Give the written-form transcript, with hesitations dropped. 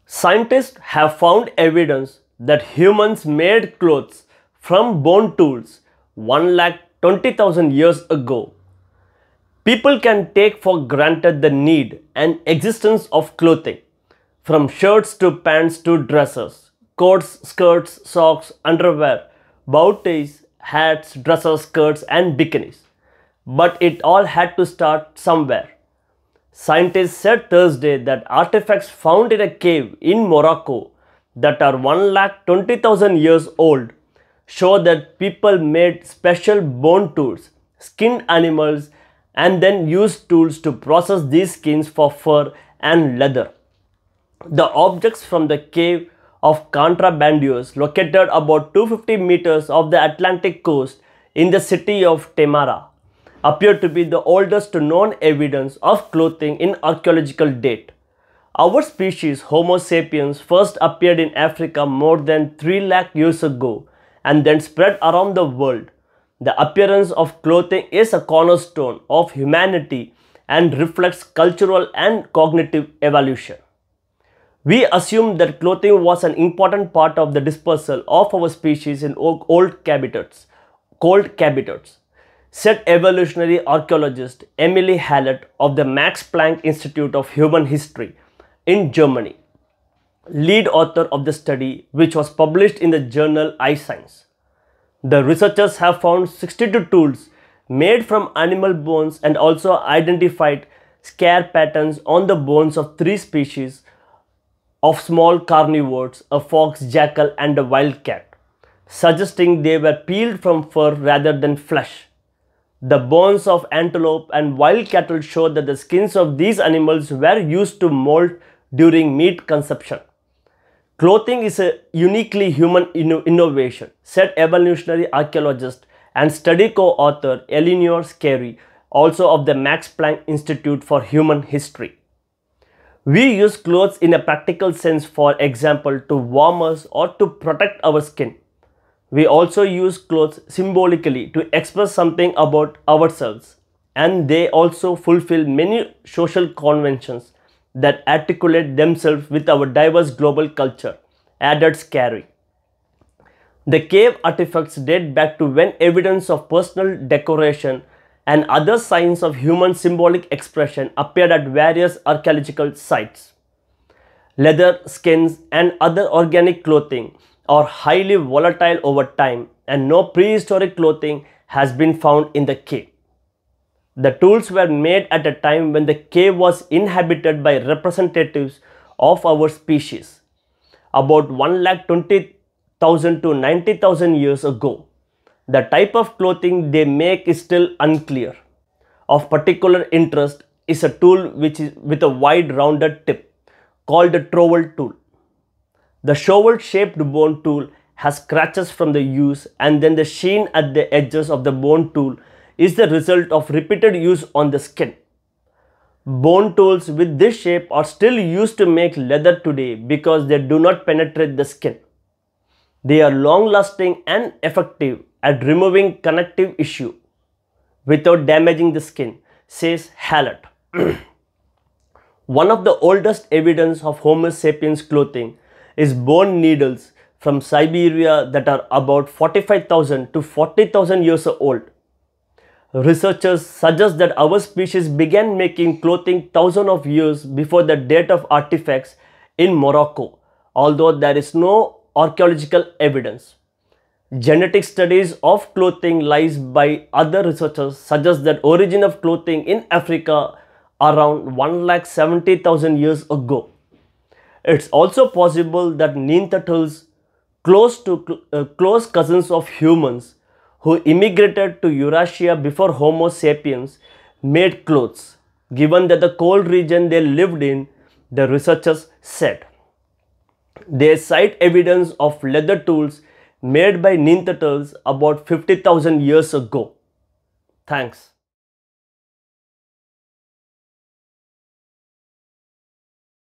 Scientists have found evidence that humans made clothes from bone tools 1,20,000 years ago. People can take for granted the need and existence of clothing, from shirts to pants to dresses, coats, skirts, socks, underwear, bow ties, hats, dresses, skirts, and bikinis. But it all had to start somewhere. Scientists said Thursday that artifacts found in a cave in Morocco that are 1,20,000 years old show that people made special bone tools, skinned animals, and then used tools to process these skins for fur and leather. The objects from the cave of contrabandiers located about 250 meters off the Atlantic coast in the city of Temara appear to be the oldest known evidence of clothing in archaeological date. Our species Homo sapiens first appeared in Africa more than 3 lakh years ago and then spread around the world. The appearance of clothing is a cornerstone of humanity and reflects cultural and cognitive evolution. We assume that clothing was an important part of the dispersal of our species in cold cabinets, said evolutionary archaeologist Emily Hallett of the Max Planck Institute of Human History in Germany, lead author of the study, which was published in the journal iScience. The researchers have found 62 tools made from animal bones and also identified scar patterns on the bones of 3 species of small carnivores, a fox, jackal, and a wildcat, suggesting they were peeled from fur rather than flesh. The bones of antelope and wild cattle show that the skins of these animals were used to mold during meat consumption. Clothing is a uniquely human innovation, said evolutionary archaeologist and study co-author Eleanor Scarry, also of the Max Planck Institute for Human History. We use clothes in a practical sense, for example, to warm us or to protect our skin. We also use clothes symbolically to express something about ourselves, and they also fulfill many social conventions that articulate themselves with our diverse global culture, added Scarry. The cave artifacts date back to when evidence of personal decoration and other signs of human symbolic expression appeared at various archaeological sites. Leather, skins, and other organic clothing are highly volatile over time, and no prehistoric clothing has been found in the cave. The tools were made at a time when the cave was inhabited by representatives of our species, about 1,20,000 to 90,000 years ago. The type of clothing they make is still unclear. Of particular interest is a tool which is with a wide rounded tip called the trowel tool. The shovel-shaped bone tool has scratches from the use, and then the sheen at the edges of the bone tool is the result of repeated use on the skin. Bone tools with this shape are still used to make leather today because they do not penetrate the skin. They are long-lasting and effective at removing connective tissue without damaging the skin, says Hallett. One of the oldest evidence of Homo sapiens clothing is bone needles from Siberia that are about 45,000 to 40,000 years old. Researchers suggest that our species began making clothing thousands of years before the date of artifacts in Morocco, although there is no archaeological evidence. Genetic studies of clothing lies by other researchers suggest that origin of clothing in Africa around 1,70,000 years ago. It's also possible that Neanderthals, close cousins of humans who immigrated to Eurasia before Homo sapiens, made clothes, given that the cold region they lived in, the researchers said. They cite evidence of leather tools made by Neanderthals about 50,000 years ago. Thanks.